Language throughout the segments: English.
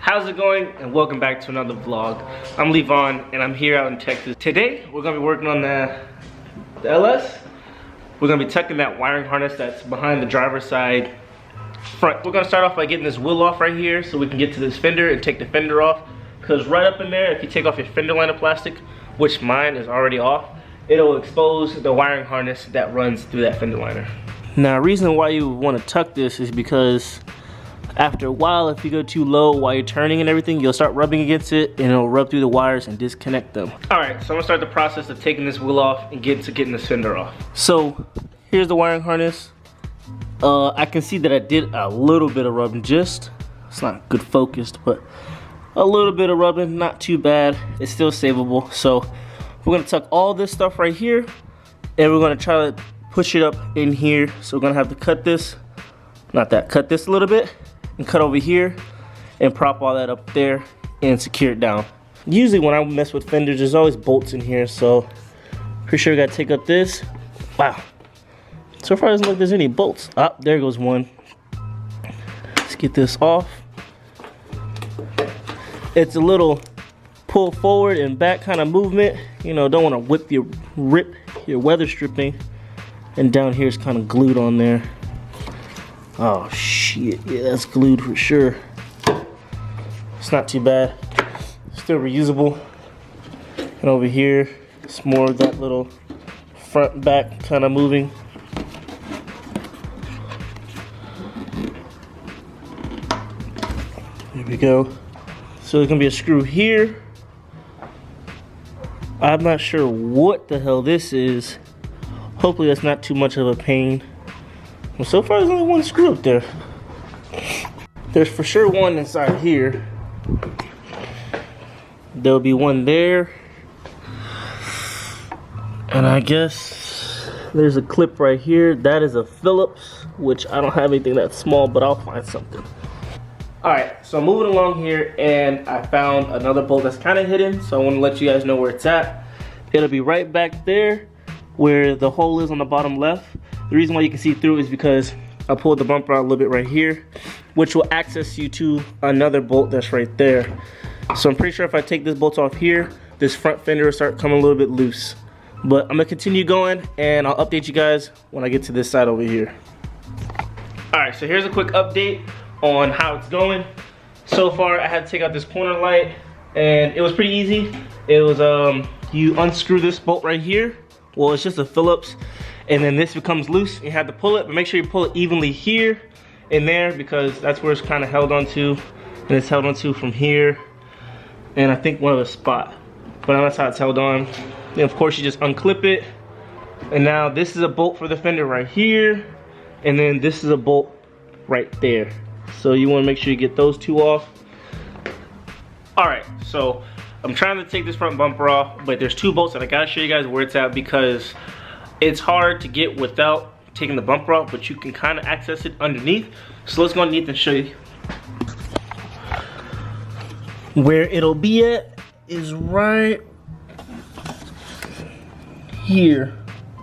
How's it going? And welcome back to another vlog. I'm Levon and I'm here out in Texas. Today we're gonna be working on the LS. We're gonna be tucking that wiring harness that's behind the driver's side front. We're gonna start off by getting this wheel off right here so we can get to this fender and take the fender off. Because right up in there, if you take off your fender liner plastic, which mine is already off, it'll expose the wiring harness that runs through that fender liner. Now, the reason why you want to tuck this is because after a while, if you go too low while you're turning and everything, you'll start rubbing against it and it'll rub through the wires and disconnect them. All right, so I'm gonna start the process of taking this wheel off and getting this fender off. So here's the wiring harness. I can see that I did a little bit of rubbing, it's not good focused, but a little bit of rubbing, not too bad. It's still savable. So we're gonna tuck all this stuff right here and we're gonna try to push it up in here. So we're gonna have to cut this, cut this a little bit and cut over here and prop all that up there and secure it down. Usually when I mess with fenders, there's always bolts in here, so pretty sure I gotta take up this. Wow, so far it doesn't look like there's any bolts. Ah, there goes one. Let's get this off. It's a little pull forward and back kind of movement. You know, don't want to rip your weather stripping. And down here is kind of glued on there. Oh shit, yeah, that's glued for sure. It's not too bad. Still reusable. And over here, it's more of that little front and back kind of moving. There we go. So there's gonna be a screw here. I'm not sure what the hell this is. Hopefully that's not too much of a pain. Well, so far there's only one screw up there. There's for sure one inside here. There'll be one there. And I guess there's a clip right here. That is a Phillips, which I don't have anything that small, but I'll find something. All right, so I'm moving along here and I found another bolt that's kind of hidden. So I want to let you guys know where it's at. It'll be right back there where the hole is on the bottom left. The reason why you can see through is because I pulled the bumper out a little bit right here, which will access you to another bolt that's right there. So I'm pretty sure if I take this bolt off here, this front fender will start coming a little bit loose. But I'm gonna continue going and I'll update you guys when I get to this side over here. All right, so here's a quick update on how it's going. So far, I had to take out this corner light and it was pretty easy. It was, you unscrew this bolt right here. Well, it's just a Phillips, and then this becomes loose. You have to pull it, but make sure you pull it evenly here and there because that's where it's kind of held onto, and it's held onto from here, and I think one other spot. But that's how it's held on. Then of course you just unclip it, and now this is a bolt for the fender right here, and then this is a bolt right there. So you want to make sure you get those two off. All right, so I'm trying to take this front bumper off, but there's two bolts that I gotta show you guys where it's at because it's hard to get without taking the bumper off, but you can kind of access it underneath. So let's go underneath and show you. Where it'll be at is right here.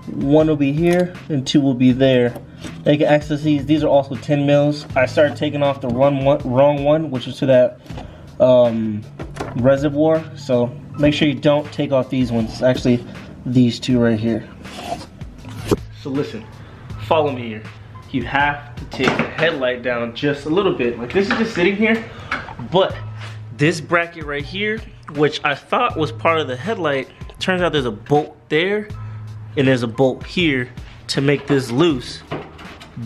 One will be here and two will be there. Now you can access these. These are also 10 mils. I started taking off the wrong one, which is to that reservoir, so make sure you don't take off these ones. It's actually these two right here. So listen, follow me here. You have to take the headlight down just a little bit. Like this is just sitting here, but this bracket right here, which I thought was part of the headlight, turns out there's a bolt there and there's a bolt here to make this loose,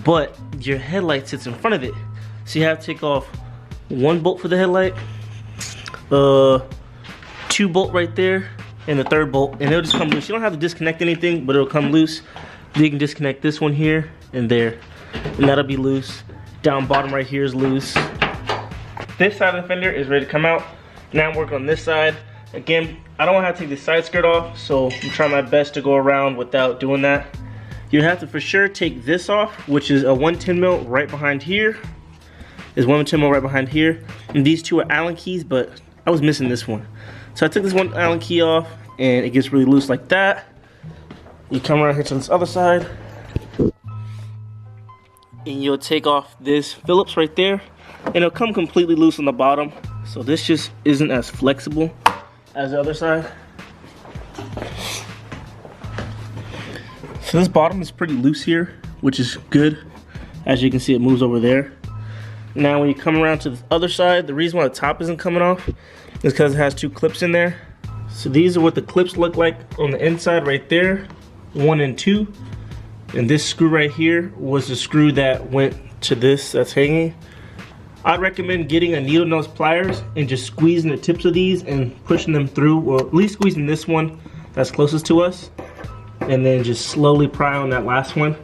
but your headlight sits in front of it. So you have to take off one bolt for the headlight, two bolt right there, and the third bolt, and it'll just come loose. You don't have to disconnect anything, but it'll come loose. Then you can disconnect this one here and there, and that'll be loose. Down bottom right here is loose. This side of the fender is ready to come out. Now I'm working on this side. Again, I don't want to have to take the side skirt off, so I'm trying my best to go around without doing that. You have to for sure take this off, which is a 110 mil right behind here. There's 110 mil right behind here, and these two are Allen keys, but I was missing this one. So I took this one Allen key off and it gets really loose like that. You come around here to this other side and you'll take off this Phillips right there, and it'll come completely loose on the bottom. So this just isn't as flexible as the other side. So this bottom is pretty loose here, which is good. As you can see, it moves over there. Now when you come around to the other side, the reason why the top isn't coming off is because it has two clips in there. So these are what the clips look like on the inside right there, 1 and 2. And this screw right here was the screw that went to this that's hanging. I'd recommend getting a needle nose pliers and just squeezing the tips of these and pushing them through, or at least squeezing this one that's closest to us, and then just slowly pry on that last one,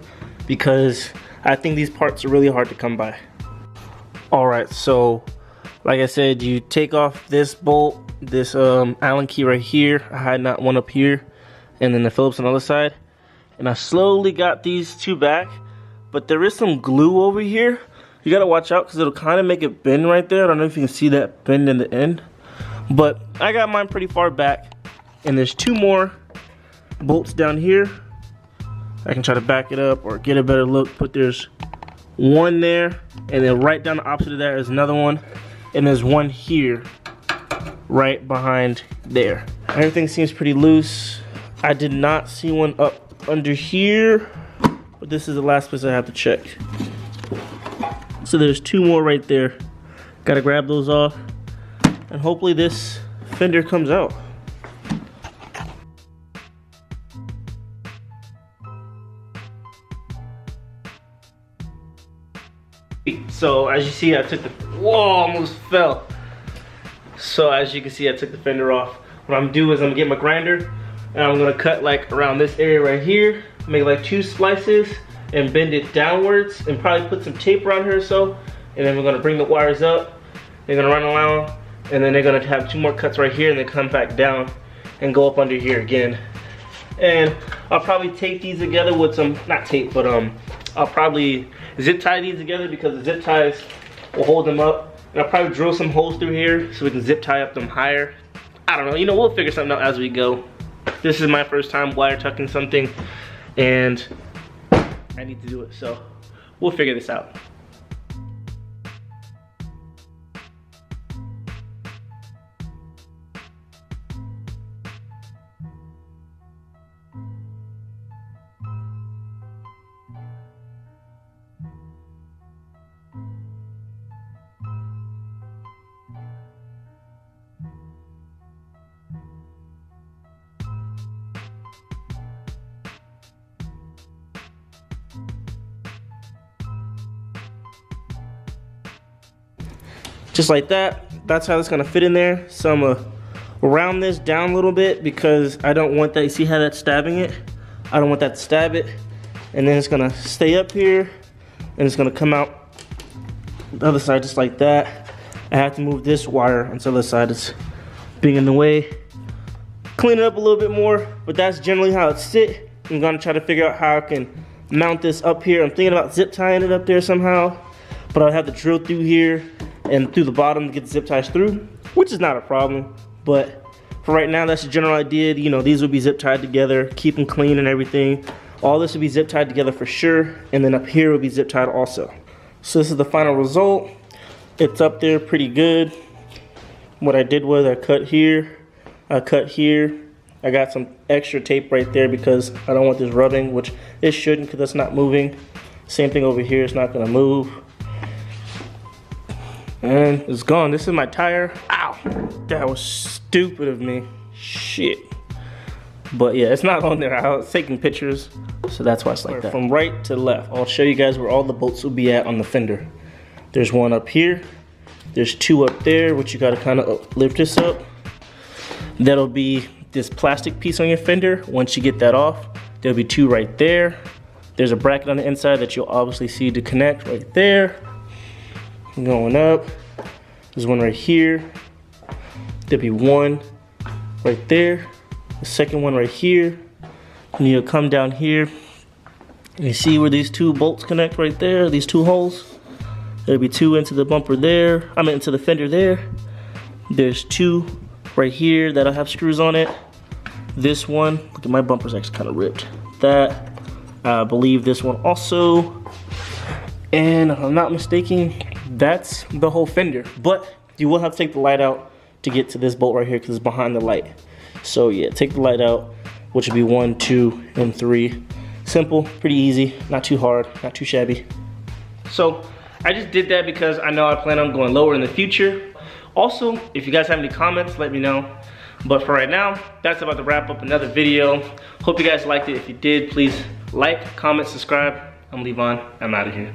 because I think these parts are really hard to come by. Alright, so like I said, you take off this bolt, this Allen key right here. I had not one up here, and then the Phillips on the other side. And I slowly got these two back, but there is some glue over here. You gotta watch out because it'll kind of make it bend right there. I don't know if you can see that bend in the end, but I got mine pretty far back. And there's 2 more bolts down here. I can try to back it up or get a better look, but there's 1 there, and then right down the opposite of that is another one, and there's 1 here right behind there. Everything seems pretty loose. I did not see one up under here, but this is the last place I have to check. So there's 2 more right there. Gotta grab those off, and hopefully this fender comes out. So as you see, I took the, whoa, almost fell. So as you can see, I took the fender off. What I'm gonna do is I'm gonna get my grinder, and I'm gonna cut like around this area right here, make like 2 slices, and bend it downwards, and probably put some tape around here or so. And then we're gonna bring the wires up, they're gonna run around, and then they're gonna have 2 more cuts right here, and then come back down and go up under here again. And I'll probably tape these together with some, not tape, but I'll probably zip tie these together because the zip ties will hold them up. And I'll probably drill some holes through here so we can zip tie up them higher. I don't know, you know, we'll figure something out as we go. This is my first time wire tucking something, and I need to do it, so we'll figure this out. Just like that, that's how it's gonna fit in there. So I'm gonna round this down a little bit because I don't want that, you see how that's stabbing it? I don't want that to stab it. And then it's gonna stay up here, and it's gonna come out the other side just like that. I have to move this wire on the other side, it's being in the way. Clean it up a little bit more, but that's generally how it sits. I'm gonna try to figure out how I can mount this up here. I'm thinking about zip tying it up there somehow, but I'll have to drill through here and through the bottom to get the zip ties through, which is not a problem. But for right now, that's the general idea. You know, these will be zip tied together, keep them clean and everything. All this will be zip tied together for sure, and then up here will be zip tied also. So this is the final result. It's up there pretty good. What I did was I cut here, I cut here. I got some extra tape right there because I don't want this rubbing, which it shouldn't because it's not moving. Same thing over here, it's not gonna move. And it's gone. This is my tire. Ow, that was stupid of me. Shit. But yeah, it's not on there. I was taking pictures, so that's why it's like that. From right to left, I'll show you guys where all the bolts will be at on the fender. There's 1 up here. There's 2 up there, which you gotta kind of lift this up. That'll be this plastic piece on your fender. Once you get that off, there'll be 2 right there. There's a bracket on the inside that you'll obviously see to connect right there. Going up, there's 1 right here. There'll be 1 right there. The second one right here. And you'll come down here. And you see where these 2 bolts connect right there, these 2 holes. There'll be 2 into the bumper there, into the fender there. There's 2 right here that'll have screws on it. This one, look at my bumper's actually kind of ripped. That, I believe this one also. And if I'm not mistaken, that's the whole fender. But You will have to take the light out to get to this bolt right here because it's behind the light. So yeah, take the light out, which would be 1, 2, and 3. Simple, pretty easy, not too hard, not too shabby. So I just did that because I know I plan on going lower in the future. Also, if you guys have any comments, let me know. But for right now, that's about to wrap up another video. Hope you guys liked it. If you did, please like, comment, subscribe. I'm Levon, I'm out of here.